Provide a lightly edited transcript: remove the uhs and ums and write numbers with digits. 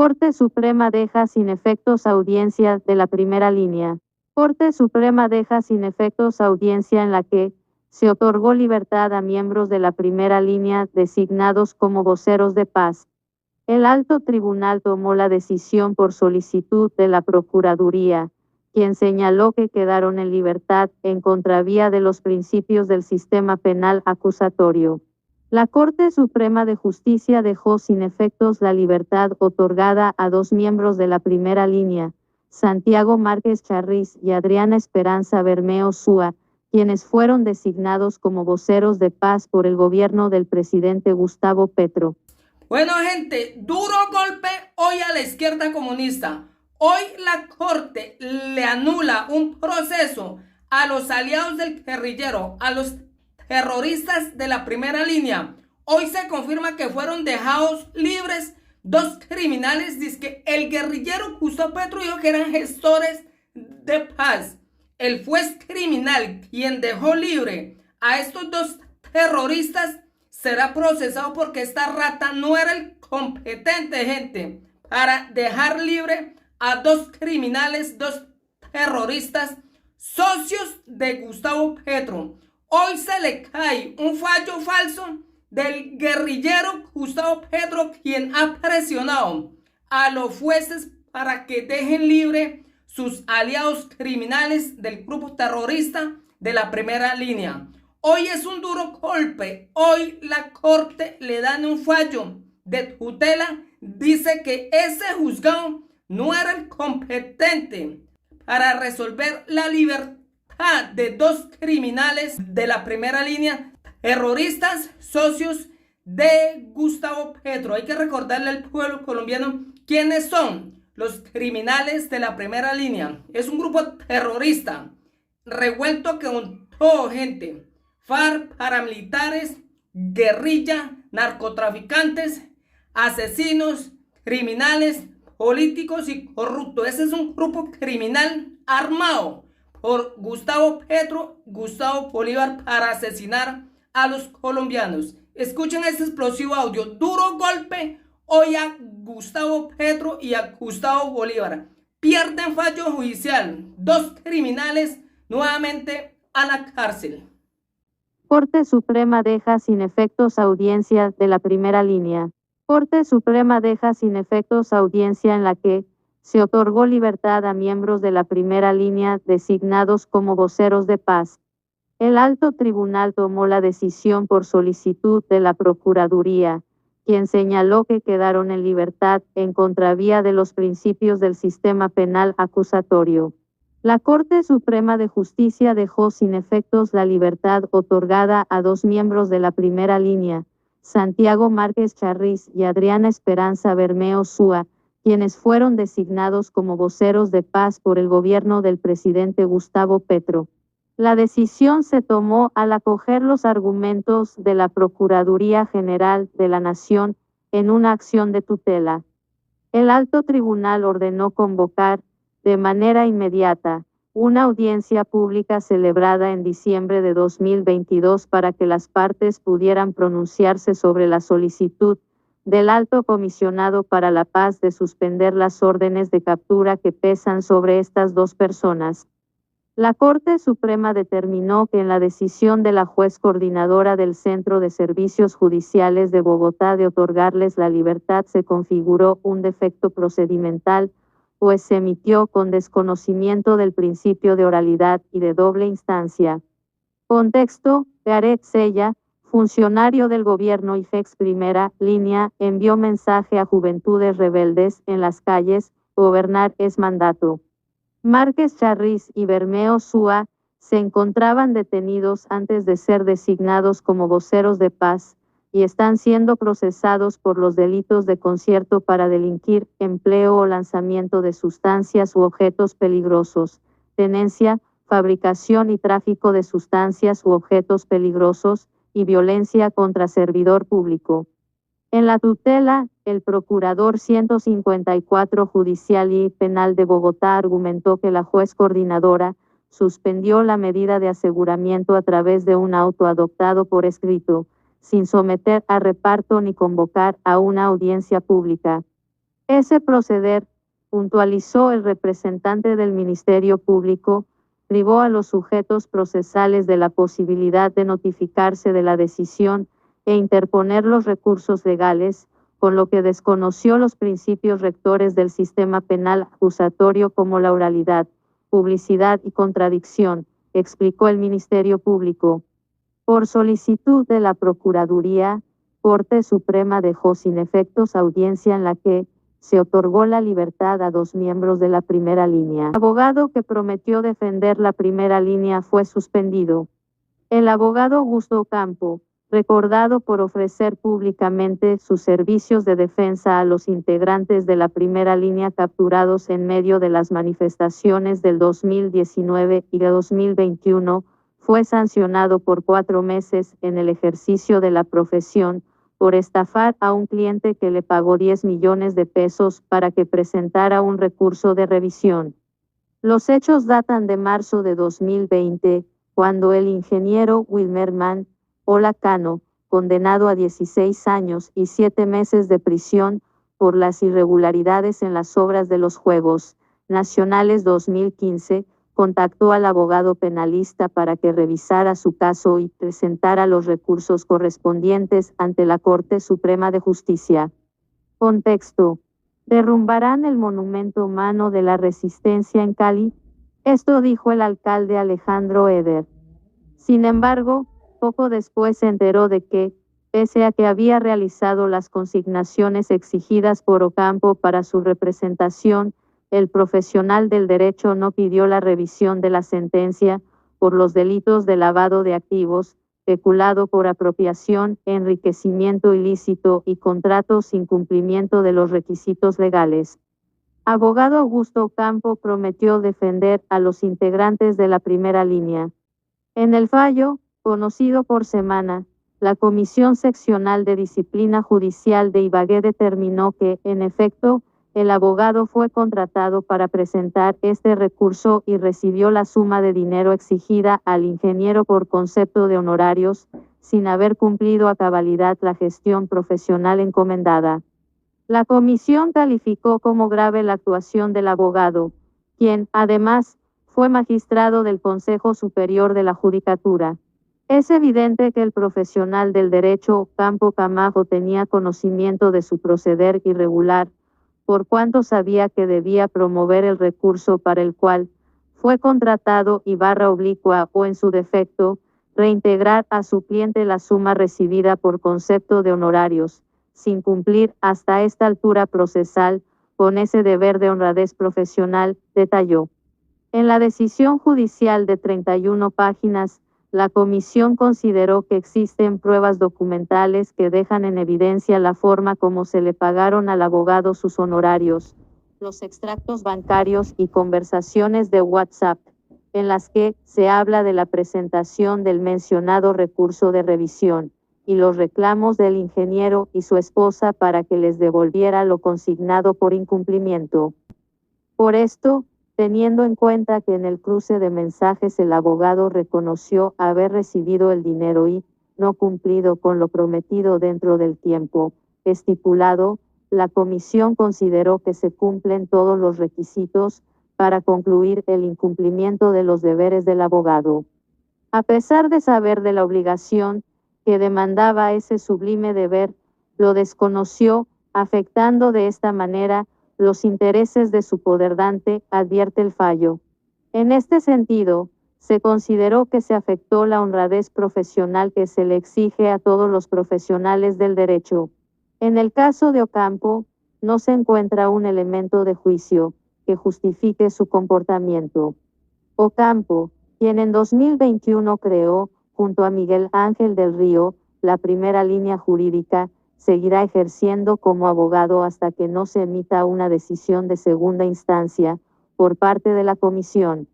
Corte Suprema deja sin efectos audiencia de la primera línea. Corte Suprema deja sin efectos audiencia en la que se otorgó libertad a miembros de la primera línea designados como voceros de paz. El alto tribunal tomó la decisión por solicitud de la Procuraduría, quien señaló que quedaron en libertad en contravía de los principios del sistema penal acusatorio. La Corte Suprema de Justicia dejó sin efectos la libertad otorgada a dos miembros de la primera línea, Santiago Márquez Charris y Adriana Esperanza Bermeo Súa, quienes fueron designados como voceros de paz por el gobierno del presidente Gustavo Petro. Bueno, gente, duro golpe hoy a la izquierda comunista. Hoy la Corte le anula un proceso a los aliados del guerrillero, a los terroristas de la primera línea. Hoy se confirma que fueron dejados libres dos criminales. Dice que el guerrillero Gustavo Petro dijo que eran gestores de paz. El juez criminal, quien dejó libre a estos dos terroristas, será procesado porque esta rata no era el competente, gente, para dejar libre a dos criminales, dos terroristas, socios de Gustavo Petro. Hoy se le cae un fallo falso del guerrillero Gustavo Petro, quien ha presionado a los jueces para que dejen libre sus aliados criminales del grupo terrorista de la primera línea. Hoy es un duro golpe. Hoy la Corte le dan un fallo de tutela. Dice que ese juzgado no era el competente para resolver la libertad de dos criminales de la primera línea, terroristas, socios de Gustavo Petro. Hay que recordarle al pueblo colombiano quiénes son los criminales de la primera línea. Es un grupo terrorista revuelto con todo, gente. FARC, paramilitares, guerrilla, narcotraficantes, asesinos, criminales, políticos y corruptos. Ese es un grupo criminal armado por Gustavo Petro, Gustavo Bolívar, para asesinar a los colombianos. Escuchen este explosivo audio. Duro golpe hoy a Gustavo Petro y a Gustavo Bolívar. Pierden fallo judicial. Dos criminales nuevamente a la cárcel. Corte Suprema deja sin efectos audiencia de la primera línea. Corte Suprema deja sin efectos audiencia en la que se otorgó libertad a miembros de la primera línea designados como voceros de paz. El alto tribunal tomó la decisión por solicitud de la Procuraduría, quien señaló que quedaron en libertad en contravía de los principios del sistema penal acusatorio. La Corte Suprema de Justicia dejó sin efectos la libertad otorgada a dos miembros de la primera línea, Santiago Márquez Charris y Adriana Esperanza Bermeo Súa, quienes fueron designados como voceros de paz por el gobierno del presidente Gustavo Petro. La decisión se tomó al acoger los argumentos de la Procuraduría General de la Nación en una acción de tutela. El alto tribunal ordenó convocar, de manera inmediata, una audiencia pública celebrada en diciembre de 2022 para que las partes pudieran pronunciarse sobre la solicitud del Alto Comisionado para la Paz de suspender las órdenes de captura que pesan sobre estas dos personas. La Corte Suprema determinó que en la decisión de la juez coordinadora del Centro de Servicios Judiciales de Bogotá de otorgarles la libertad se configuró un defecto procedimental, pues se emitió con desconocimiento del principio de oralidad y de doble instancia. Contexto: Gareth Sella, funcionario del gobierno y ex primera línea, envió mensaje a Juventudes Rebeldes en las calles: gobernar es mandato. Márquez Charris y Bermeo Súa se encontraban detenidos antes de ser designados como voceros de paz y están siendo procesados por los delitos de concierto para delinquir, empleo o lanzamiento de sustancias u objetos peligrosos, tenencia, fabricación y tráfico de sustancias u objetos peligrosos, y violencia contra servidor público. En la tutela, el Procurador 154 Judicial y Penal de Bogotá argumentó que la juez coordinadora suspendió la medida de aseguramiento a través de un auto adoptado por escrito, sin someter a reparto ni convocar a una audiencia pública. Ese proceder, puntualizó el representante del Ministerio Público, privó a los sujetos procesales de la posibilidad de notificarse de la decisión e interponer los recursos legales, con lo que desconoció los principios rectores del sistema penal acusatorio como la oralidad, publicidad y contradicción, explicó el Ministerio Público. Por solicitud de la Procuraduría, Corte Suprema dejó sin efectos audiencia en la que se otorgó la libertad a 2 miembros de la primera línea. El abogado que prometió defender la primera línea fue suspendido. El abogado Augusto Ocampo, recordado por ofrecer públicamente sus servicios de defensa a los integrantes de la primera línea capturados en medio de las manifestaciones del 2019 y de 2021, fue sancionado por 4 meses en el ejercicio de la profesión por estafar a un cliente que le pagó 10 millones de pesos para que presentara un recurso de revisión. Los hechos datan de marzo de 2020, cuando el ingeniero Wilmer Mann Olacano, condenado a 16 años y 7 meses de prisión por las irregularidades en las obras de los Juegos Nacionales 2015, contactó al abogado penalista para que revisara su caso y presentara los recursos correspondientes ante la Corte Suprema de Justicia. Contexto: ¿derrumbarán el monumento humano de la Resistencia en Cali? Esto dijo el alcalde Alejandro Eder. Sin embargo, poco después se enteró de que, pese a que había realizado las consignaciones exigidas por Ocampo para su representación, el profesional del derecho no pidió la revisión de la sentencia por los delitos de lavado de activos, peculado por apropiación, enriquecimiento ilícito y contrato sin cumplimiento de los requisitos legales. Abogado Augusto Ocampo prometió defender a los integrantes de la primera línea. En el fallo, conocido por semana, la Comisión Seccional de Disciplina Judicial de Ibagué determinó que, en efecto, el abogado fue contratado para presentar este recurso y recibió la suma de dinero exigida al ingeniero por concepto de honorarios, sin haber cumplido a cabalidad la gestión profesional encomendada. La comisión calificó como grave la actuación del abogado, quien, además, fue magistrado del Consejo Superior de la Judicatura. Es evidente que el profesional del derecho Ocampo Camacho tenía conocimiento de su proceder irregular, por cuanto sabía que debía promover el recurso para el cual fue contratado y / o en su defecto, reintegrar a su cliente la suma recibida por concepto de honorarios, sin cumplir hasta esta altura procesal con ese deber de honradez profesional, detalló. En la decisión judicial de 31 páginas, la comisión consideró que existen pruebas documentales que dejan en evidencia la forma como se le pagaron al abogado sus honorarios, los extractos bancarios y conversaciones de WhatsApp, en las que se habla de la presentación del mencionado recurso de revisión, y los reclamos del ingeniero y su esposa para que les devolviera lo consignado por incumplimiento. Por esto, teniendo en cuenta que en el cruce de mensajes el abogado reconoció haber recibido el dinero y no cumplido con lo prometido dentro del tiempo estipulado, la comisión consideró que se cumplen todos los requisitos para concluir el incumplimiento de los deberes del abogado. A pesar de saber de la obligación que demandaba ese sublime deber, lo desconoció, afectando de esta manera los intereses de su poderdante, advierte el fallo. En este sentido, se consideró que se afectó la honradez profesional que se le exige a todos los profesionales del derecho. En el caso de Ocampo, no se encuentra un elemento de juicio que justifique su comportamiento. Ocampo, quien en 2021 creó, junto a Miguel Ángel del Río, la primera línea jurídica, seguirá ejerciendo como abogado hasta que no se emita una decisión de segunda instancia por parte de la comisión.